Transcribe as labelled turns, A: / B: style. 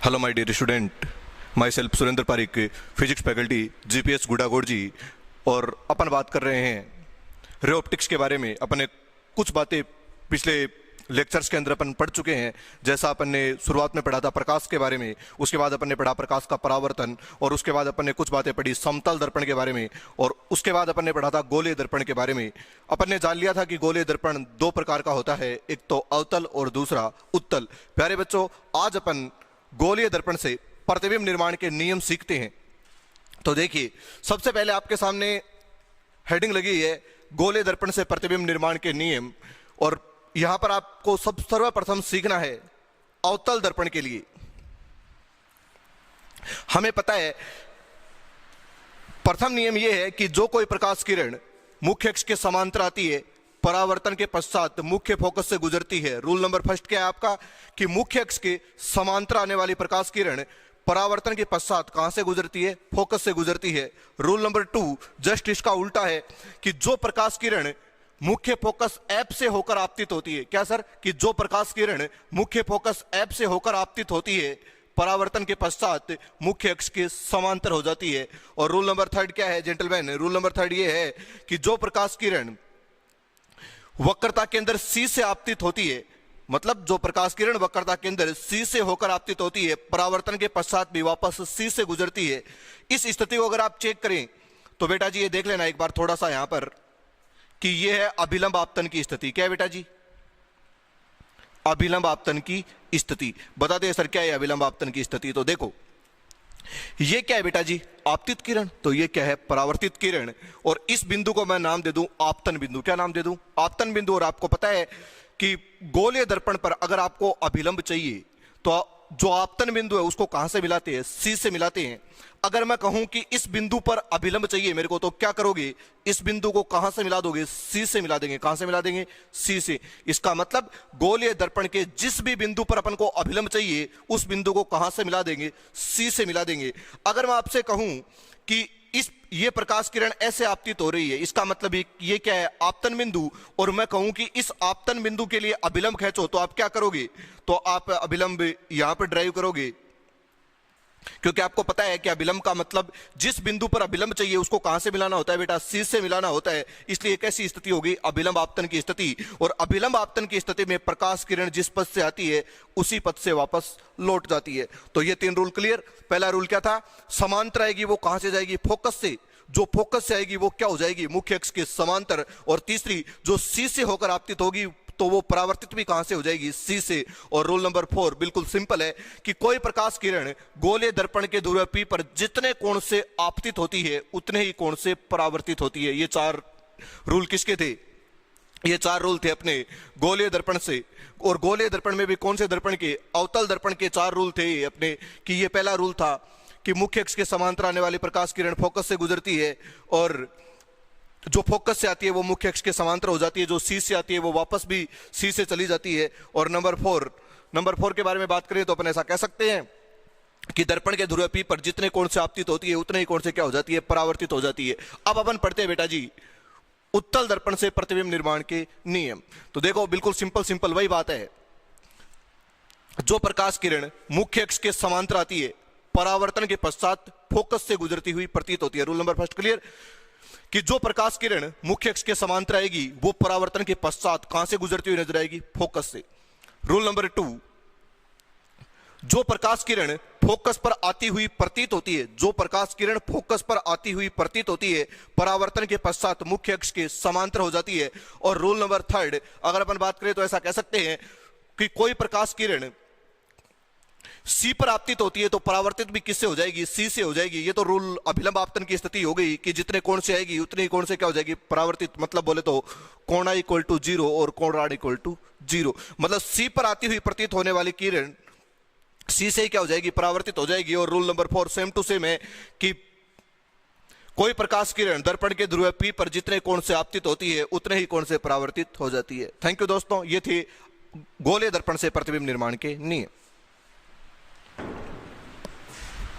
A: Hello my dear student, myself Surendra Pareek, physics faculty GPS गुड़ागोड़ जी। और अपन बात कर रहे हैं रे ऑप्टिक्स के बारे में। अपन ने कुछ बातें पिछले लेक्चर्स के अंदर अपन पढ़ चुके हैं। जैसा अपन ने शुरुआत में पढ़ा था प्रकाश के बारे में, उसके बाद अपन ने पढ़ा प्रकाश का परावर्तन, और उसके बाद अपन ने कुछ बातें पढ़ी समतल दर्पण के बारे में, और उसके बाद अपन ने पढ़ा था गोलीय दर्पण के बारे में। अपन ने जान लिया था कि गोलीय दर्पण दो प्रकार का होता है, एक तो अवतल और दूसरा उत्तल। प्यारे बच्चों, आज अपन गोलीय दर्पण से प्रतिबिंब निर्माण के नियम सीखते हैं। तो देखिए, सबसे पहले आपके सामने हेडिंग लगी है गोलीय दर्पण से प्रतिबिंब निर्माण के नियम, और यहां पर आपको सर्वप्रथम सीखना है अवतल दर्पण के लिए। हमें पता है प्रथम नियम यह है कि जो कोई प्रकाश किरण मुख्य अक्ष के समांतर आती है, परावर्तन के पश्चात मुख्य फोकस से गुजरती है। रूल नंबर फर्स्ट क्या है आपका कि मुख्य अक्ष के समांतर आने वाली प्रकाश किरण परावर्तन के पश्चात कहां से गुजरती है? फोकस से गुजरती है। रूल नंबर 2 जस्ट इसका उल्टा है कि जो प्रकाश किरण मुख्य फोकस एफ से होकर आपतित होती है, क्या सर? कि जो प्रकाश किरण मुख्य फोकस एफ से होकर आपतित होती है, परावर्तन के पश्चात मुख्य अक्ष के समांतर हो जाती है। और रूल नंबर 3 क्या है जेंटलमैन? रूल नंबर 3 ये है कि जो प्रकाश किरण वक्रता के अंदर सी से आपतित होती है, मतलब जो प्रकाश किरण वक्रता के अंदर सी से होकर आपतित होती है, परावर्तन के पश्चात भी वापस सी से गुजरती है। इस स्थिति को अगर आप चेक करें तो बेटा जी ये देख लेना एक बार थोड़ा सा यहां पर कि ये है अभिलंब आपतन की स्थिति। क्या है बेटा जी? अभिलंब आपतन की स्थिति। बता दे सर क्या है अभिलंब आपतन की स्थिति? तो देखो ये क्या है बेटा जी? आपतित किरण। तो ये क्या है? परावर्तित किरण। और इस बिंदु को मैं नाम दे दूं आपतन बिंदु। क्या नाम दे दूं? आपतन बिंदु। और आपको पता है कि गोलीय दर्पण पर अगर आपको अभिलंब चाहिए तो जो आपतन बिंदु है उसको कहां से मिलाते हैं? सी से मिलाते हैं। अगर मैं कहूं कि इस बिंदु पर अभिलंब चाहिए मेरे को, तो क्या करोगे? इस बिंदु को कहां से मिला दोगे? सी से मिला देंगे। कहां से मिला देंगे? सी से। इसका मतलब गोलीय दर्पण के जिस भी बिंदु पर अपन को अभिलंब चाहिए उस बिंदु को कहां से मिला देंगे? सी से मिला देंगे। अगर मैं आपसे कहूं कि ये प्रकाश किरण ऐसे आपतित हो रही है, इसका मतलब ये क्या है? आपतन बिंदु। और मैं कहूं कि इस आपतन बिंदु के लिए अभिलंब खींचो, तो आप क्या करोगे? तो आप अभिलंब यहां पर ड्राइव करोगे, क्योंकि आपको पता है कि अभिलंब का मतलब जिस बिंदु पर अभिलंब चाहिए उसको कहां से मिलाना होता है बेटा? सी से मिलाना होता है। इसलिए कैसी स्थिति होगी? अभिलंब आपतन की स्थिति। और अभिलंब आपतन की स्थिति में प्रकाश किरण जिस पथ से आती है उसी पथ से वापस लौट जाती है। तो ये 3 रूल क्लियर। पहला रूल क्या था? समांतर आएगी वो कहां से जाएगी? फोकस से। जो फोकस से आएगी वो क्या हो जाएगी? मुख्य अक्ष के समांतर। और तीसरी जो सी से होकर आपतित होगी तो वो परावर्तित भी कहां से हो जाएगी? सी से। और रूल नंबर 4 बिल्कुल सिंपल है कि कोई प्रकाश किरण गोलीय दर्पण के ध्रुव P पर जितने कोण से आपतित होती है उतने ही कोण से परावर्तित होती है। ये 4 रूल किसके थे? ये 4 रूल थे अपने गोलीय दर्पण से। और गोलीय दर्पण में भी कौन से दर्पण के? अवतल दर्पण के 4 रूल थे अपने। कि ये पहला रूल था कि मुख्य अक्ष के समांतर आने वाली प्रकाश किरण फोकस से गुजरती है, और जो फोकस से आती है वो मुख्य अक्ष के समांतर हो जाती है, जो सी से आती है वो वापस भी सी से चली जाती है। और नंबर 4 के बारे में बात करें तो अपन ऐसा कह सकते हैं कि दर्पण के ध्रुव P पर जितने कोण से आपतित होती है उतने ही कोण से क्या हो जाती है? परावर्तित हो जाती है। अब अपन पढ़ते हैं बेटा जी उत्तल दर्पण से प्रतिबिंब निर्माण के नियम। तो देखो बिल्कुल सिंपल वही बात है। जो प्रकाश किरण मुख्य अक्ष के समांतर आती है, परावर्तन के पश्चात फोकस से गुजरती हुई प्रतीत होती है। रूल नंबर फर्स्ट क्लियर कि जो प्रकाश किरण मुख्य अक्ष के समांतर आएगी वो परावर्तन के पश्चात कहां से गुजरती हुई नजर आएगी? फोकस से। रूल नंबर 2 जो प्रकाश किरण फोकस पर आती हुई प्रतीत होती है, जो प्रकाश किरण फोकस पर आती हुई प्रतीत होती है, परावर्तन के पश्चात मुख्य अक्ष के समांतर हो जाती है। और रूल नंबर 3 अगर अपन बात करें तो ऐसा कह सकते हैं कि कोई प्रकाश किरण सी पर आपतित होती है तो परावर्तित भी किससे हो जाएगी? सी से हो जाएगी। ये तो रूल अभिलंब आपतन की स्थिति हो गई कि जितने कोण से आएगी उतने ही कोण से क्या हो जाएगी? परावर्तित। मतलब बोले तो कोणा इक्वल टू 0 और कोणार्ध इक्वल टू 0। मतलब सी पर आती हुई प्रतीत होने वाली किरण सी से ही क्या हो जाएगी? परावर्तित हो जाएगी। और rule number 4 same to same है कि कोई प्रकाश किरण दर्पण के ध्रुव P पर जितने कोण से आपतित होती है उतने ही कोण से परावर्तित हो जाती है। थैंक यू दोस्तों, ये थे गोलीय दर्पण से प्रतिबिंब निर्माण के नियम।